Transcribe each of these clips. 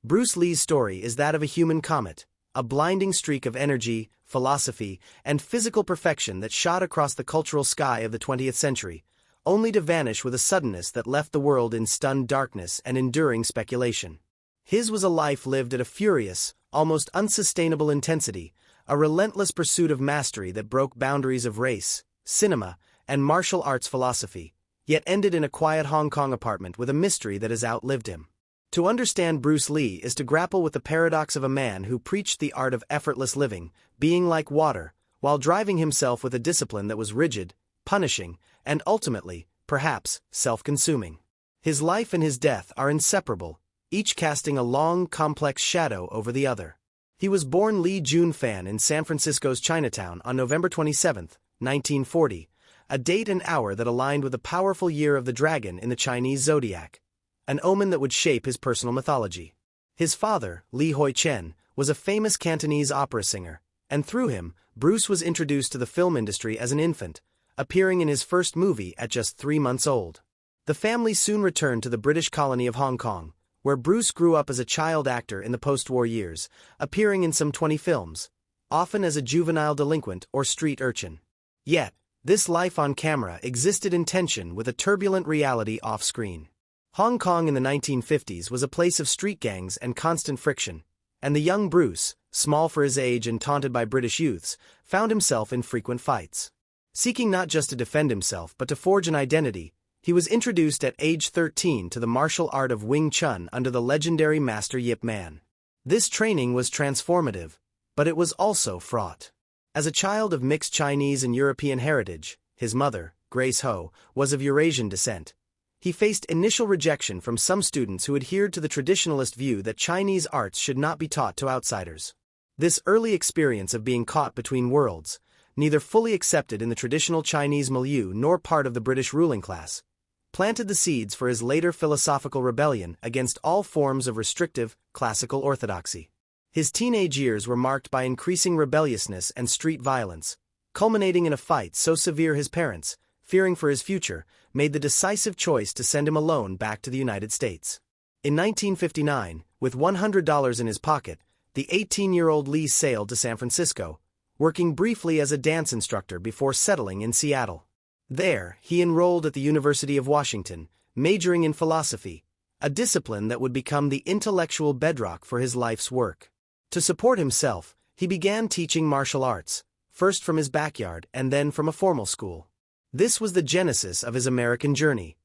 Bruce Lee's story is that of a human comet, a blinding streak of energy, philosophy, and physical perfection that shot across the cultural sky of the 20th century, only to vanish with a suddenness that left the world in stunned darkness and enduring speculation. His was a life lived at a furious, almost unsustainable intensity, a relentless pursuit of mastery that broke boundaries of race, cinema, and martial arts philosophy, yet ended in a quiet Hong Kong apartment with a mystery that has outlived him. To understand Bruce Lee is to grapple with the paradox of a man who preached the art of effortless living, being like water, while driving himself with a discipline that was rigid, punishing, and ultimately, perhaps, self-consuming. His life and his death are inseparable, each casting a long, complex shadow over the other. He was born Lee Jun-fan in San Francisco's Chinatown on November 27, 1940, a date and hour that aligned with the powerful year of the dragon in the Chinese zodiac, an omen that would shape his personal mythology. His father, Li Hoi-chen, was a famous Cantonese opera singer, and through him, Bruce was introduced to the film industry as an infant, appearing in his first movie at just 3 months old. The family soon returned to the British colony of Hong Kong, where Bruce grew up as a child actor in the post-war years, appearing in some 20 films, often as a juvenile delinquent or street urchin. Yet, this life on camera existed in tension with a turbulent reality off-screen. Hong Kong in the 1950s was a place of street gangs and constant friction, and the young Bruce, small for his age and taunted by British youths, found himself in frequent fights. Seeking not just to defend himself but to forge an identity, he was introduced at age 13 to the martial art of Wing Chun under the legendary Master Yip Man. This training was transformative, but it was also fraught. As a child of mixed Chinese and European heritage, his mother, Grace Ho, was of Eurasian descent. He faced initial rejection from some students who adhered to the traditionalist view that Chinese arts should not be taught to outsiders. This early experience of being caught between worlds, neither fully accepted in the traditional Chinese milieu nor part of the British ruling class, planted the seeds for his later philosophical rebellion against all forms of restrictive, classical orthodoxy. His teenage years were marked by increasing rebelliousness and street violence, culminating in a fight so severe his parents, fearing for his future, made the decisive choice to send him alone back to the United States. In 1959, with $100 in his pocket, the 18-year-old Lee sailed to San Francisco, working briefly as a dance instructor before settling in Seattle. There, he enrolled at the University of Washington, majoring in philosophy, a discipline that would become the intellectual bedrock for his life's work. To support himself, he began teaching martial arts, first from his backyard and then from a formal school. This was the genesis of his American journey,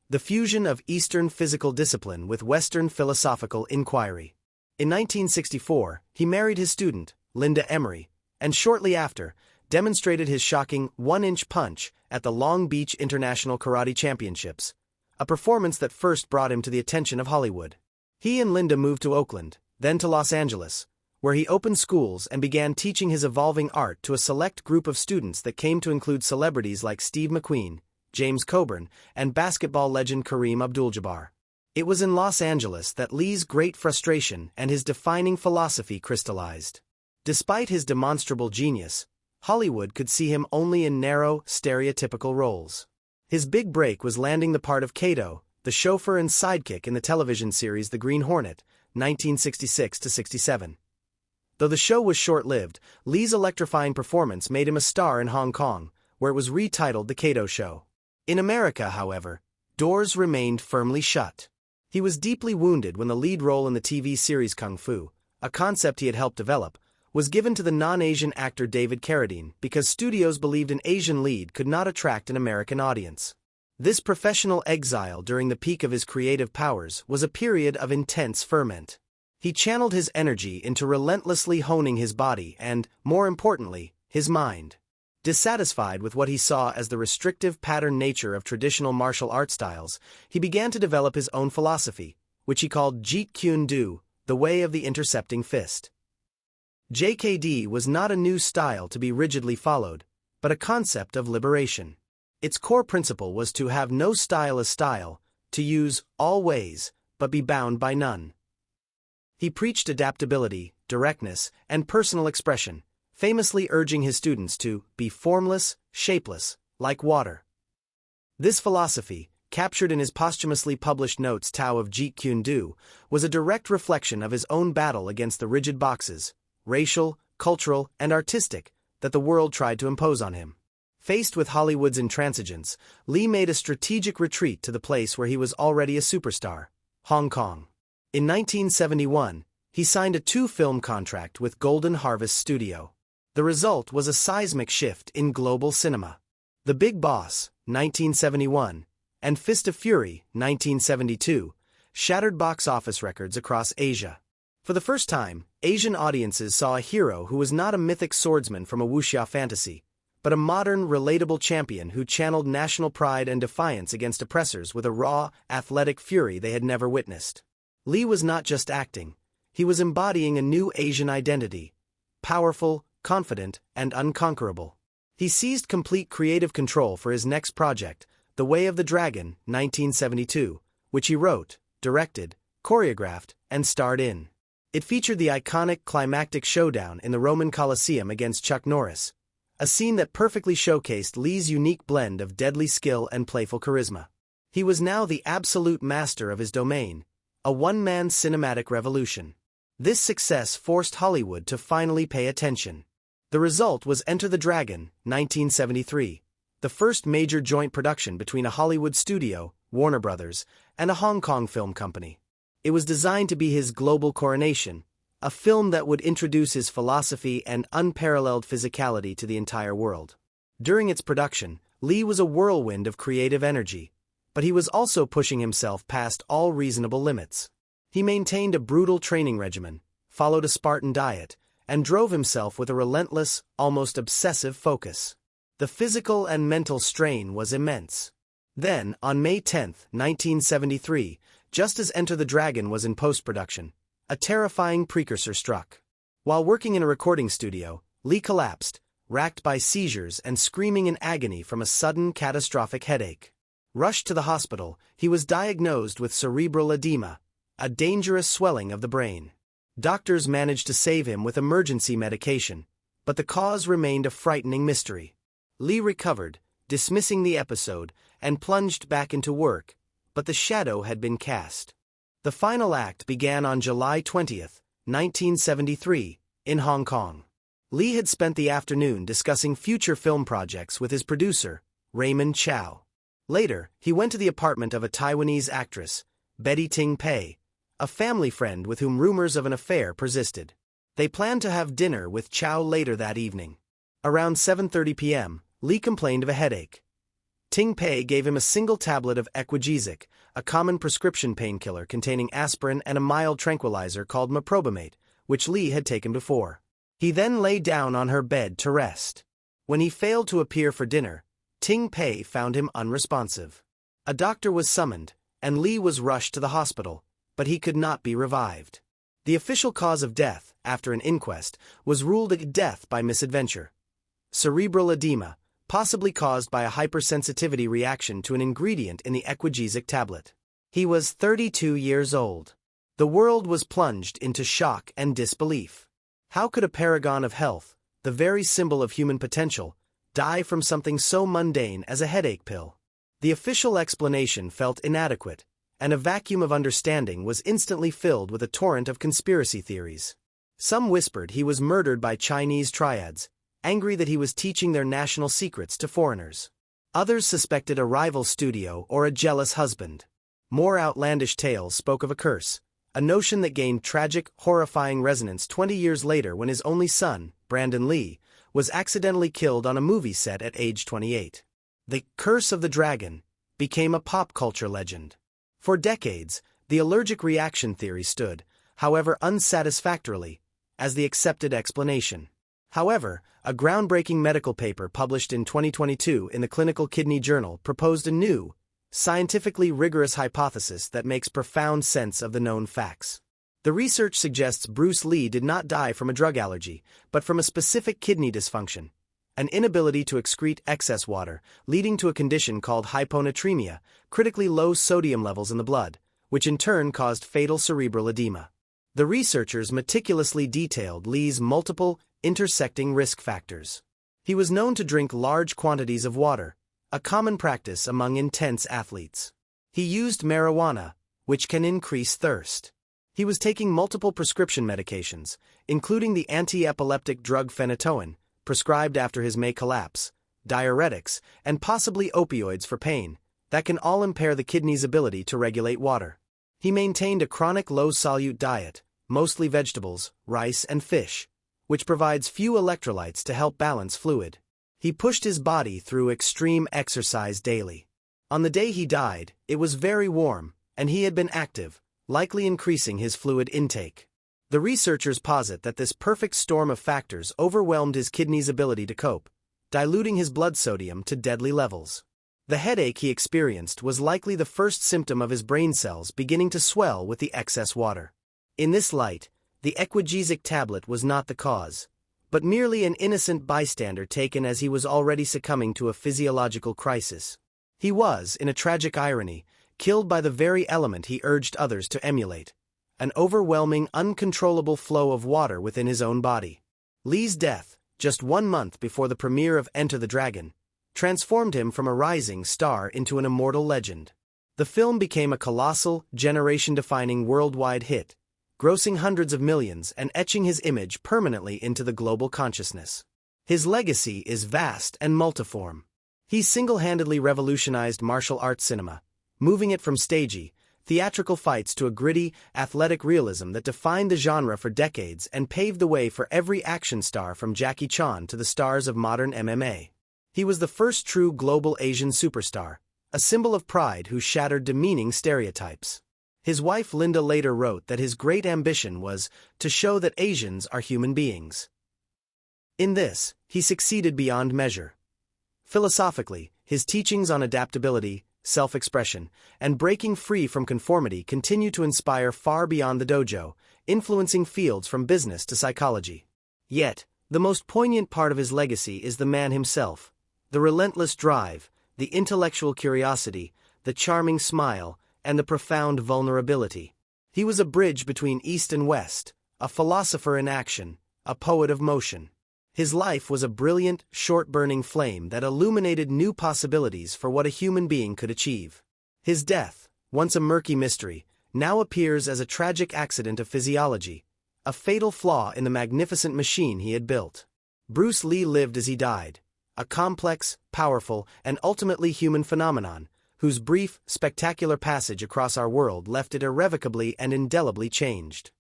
the fusion of Eastern physical discipline with Western philosophical inquiry. In 1964, he married his student, Linda Emery, and shortly after, demonstrated his shocking one-inch punch at the Long Beach International Karate Championships, a performance that first brought him to the attention of Hollywood. He and Linda moved to Oakland, then to Los Angeles, where he opened schools and began teaching his evolving art to a select group of students that came to include celebrities like Steve McQueen, James Coburn, and basketball legend Kareem Abdul-Jabbar. It was in Los Angeles that Lee's great frustration and his defining philosophy crystallized. Despite his demonstrable genius, Hollywood could see him only in narrow, stereotypical roles. His big break was landing the part of Kato, the chauffeur and sidekick in the television series The Green Hornet, 1966-67. Though the show was short-lived, Lee's electrifying performance made him a star in Hong Kong, where it was retitled The Kato Show. In America, however, doors remained firmly shut. He was deeply wounded when the lead role in the TV series Kung Fu, a concept he had helped develop, was given to the non-Asian actor David Carradine because studios believed an Asian lead could not attract an American audience. This professional exile during the peak of his creative powers was a period of intense ferment. He channeled his energy into relentlessly honing his body and, more importantly, his mind. Dissatisfied with what he saw as the restrictive pattern nature of traditional martial art styles, he began to develop his own philosophy, which he called Jeet Kune Do, the way of the intercepting fist. JKD was not a new style to be rigidly followed, but a concept of liberation. Its core principle was to have no style as style, to use all ways, but be bound by none. He preached adaptability, directness, and personal expression, famously urging his students to be formless, shapeless, like water. This philosophy, captured in his posthumously published notes Tao of Jeet Kune Do, was a direct reflection of his own battle against the rigid boxes, racial, cultural, and artistic, that the world tried to impose on him. Faced with Hollywood's intransigence, Lee made a strategic retreat to the place where he was already a superstar, Hong Kong. In 1971, he signed a 2-film contract with Golden Harvest Studio. The result was a seismic shift in global cinema. The Big Boss, 1971, and Fist of Fury, 1972, shattered box office records across Asia. For the first time, Asian audiences saw a hero who was not a mythic swordsman from a wuxia fantasy, but a modern, relatable champion who channeled national pride and defiance against oppressors with a raw, athletic fury they had never witnessed. Lee was not just acting, he was embodying a new Asian identity, powerful, confident, and unconquerable. He seized complete creative control for his next project, The Way of the Dragon, 1972, which he wrote, directed, choreographed, and starred in. It featured the iconic climactic showdown in the Roman Colosseum against Chuck Norris, a scene that perfectly showcased Lee's unique blend of deadly skill and playful charisma. He was now the absolute master of his domain, a one-man cinematic revolution. This success forced Hollywood to finally pay attention. The result was Enter the Dragon, 1973, the first major joint production between a Hollywood studio, Warner Brothers, and a Hong Kong film company. It was designed to be his global coronation, a film that would introduce his philosophy and unparalleled physicality to the entire world. During its production, Lee was a whirlwind of creative energy, but he was also pushing himself past all reasonable limits. He maintained a brutal training regimen, followed a Spartan diet, and drove himself with a relentless, almost obsessive focus. The physical and mental strain was immense. Then, on May 10, 1973, just as Enter the Dragon was in post-production, a terrifying precursor struck. While working in a recording studio, Lee collapsed, racked by seizures and screaming in agony from a sudden catastrophic headache. Rushed to the hospital, he was diagnosed with cerebral edema, a dangerous swelling of the brain. Doctors managed to save him with emergency medication, but the cause remained a frightening mystery. Lee recovered, dismissing the episode, and plunged back into work, but the shadow had been cast. The final act began on July 20, 1973, in Hong Kong. Lee had spent the afternoon discussing future film projects with his producer, Raymond Chow. Later, he went to the apartment of a Taiwanese actress, Betty Ting Pei, a family friend with whom rumors of an affair persisted. They planned to have dinner with Chow later that evening. Around 7:30 p.m., Lee complained of a headache. Ting Pei gave him a single tablet of Equagesic, a common prescription painkiller containing aspirin and a mild tranquilizer called meprobamate, which Lee had taken before. He then lay down on her bed to rest. When he failed to appear for dinner, Ting Pei found him unresponsive. A doctor was summoned, and Lee was rushed to the hospital, but he could not be revived. The official cause of death, after an inquest, was ruled a death by misadventure. Cerebral edema, possibly caused by a hypersensitivity reaction to an ingredient in the Equagesic tablet. He was 32 years old. The world was plunged into shock and disbelief. How could a paragon of health, the very symbol of human potential, die from something so mundane as a headache pill? The official explanation felt inadequate, and a vacuum of understanding was instantly filled with a torrent of conspiracy theories. Some whispered he was murdered by Chinese triads, angry that he was teaching their national secrets to foreigners. Others suspected a rival studio or a jealous husband. More outlandish tales spoke of a curse, a notion that gained tragic, horrifying resonance 20 years later when his only son, Brandon Lee, was accidentally killed on a movie set at age 28. The Curse of the Dragon became a pop culture legend. For decades, the allergic reaction theory stood, however unsatisfactorily, as the accepted explanation. However, a groundbreaking medical paper published in 2022 in the Clinical Kidney Journal proposed a new, scientifically rigorous hypothesis that makes profound sense of the known facts. The research suggests Bruce Lee did not die from a drug allergy, but from a specific kidney dysfunction, an inability to excrete excess water, leading to a condition called hyponatremia, critically low sodium levels in the blood, which in turn caused fatal cerebral edema. The researchers meticulously detailed Lee's multiple, intersecting risk factors. He was known to drink large quantities of water, a common practice among intense athletes. He used marijuana, which can increase thirst. He was taking multiple prescription medications, including the anti-epileptic drug phenytoin, prescribed after his May collapse, diuretics, and possibly opioids for pain, that can all impair the kidney's ability to regulate water. He maintained a chronic low-solute diet, mostly vegetables, rice, and fish, which provides few electrolytes to help balance fluid. He pushed his body through extreme exercise daily. On the day he died, it was very warm, and he had been active, likely increasing his fluid intake. The researchers posit that this perfect storm of factors overwhelmed his kidney's ability to cope, diluting his blood sodium to deadly levels. The headache he experienced was likely the first symptom of his brain cells beginning to swell with the excess water. In this light, the equagesic tablet was not the cause, but merely an innocent bystander taken as he was already succumbing to a physiological crisis. He was, in a tragic irony, killed by the very element he urged others to emulate, an overwhelming, uncontrollable flow of water within his own body. Lee's death, just 1 month before the premiere of Enter the Dragon, transformed him from a rising star into an immortal legend. The film became a colossal, generation-defining worldwide hit, grossing hundreds of millions and etching his image permanently into the global consciousness. His legacy is vast and multiform. He single-handedly revolutionized martial arts cinema, moving it from stagey, theatrical fights to a gritty, athletic realism that defined the genre for decades and paved the way for every action star from Jackie Chan to the stars of modern MMA. He was the first true global Asian superstar, a symbol of pride who shattered demeaning stereotypes. His wife Linda later wrote that his great ambition was to show that Asians are human beings. In this, he succeeded beyond measure. Philosophically, his teachings on adaptability, self-expression, and breaking free from conformity continue to inspire far beyond the dojo, influencing fields from business to psychology. Yet, the most poignant part of his legacy is the man himself. The relentless drive, the intellectual curiosity, the charming smile, and the profound vulnerability. He was a bridge between East and West, a philosopher in action, a poet of motion. His life was a brilliant, short-burning flame that illuminated new possibilities for what a human being could achieve. His death, once a murky mystery, now appears as a tragic accident of physiology, a fatal flaw in the magnificent machine he had built. Bruce Lee lived as he died, a complex, powerful, and ultimately human phenomenon, whose brief, spectacular passage across our world left it irrevocably and indelibly changed.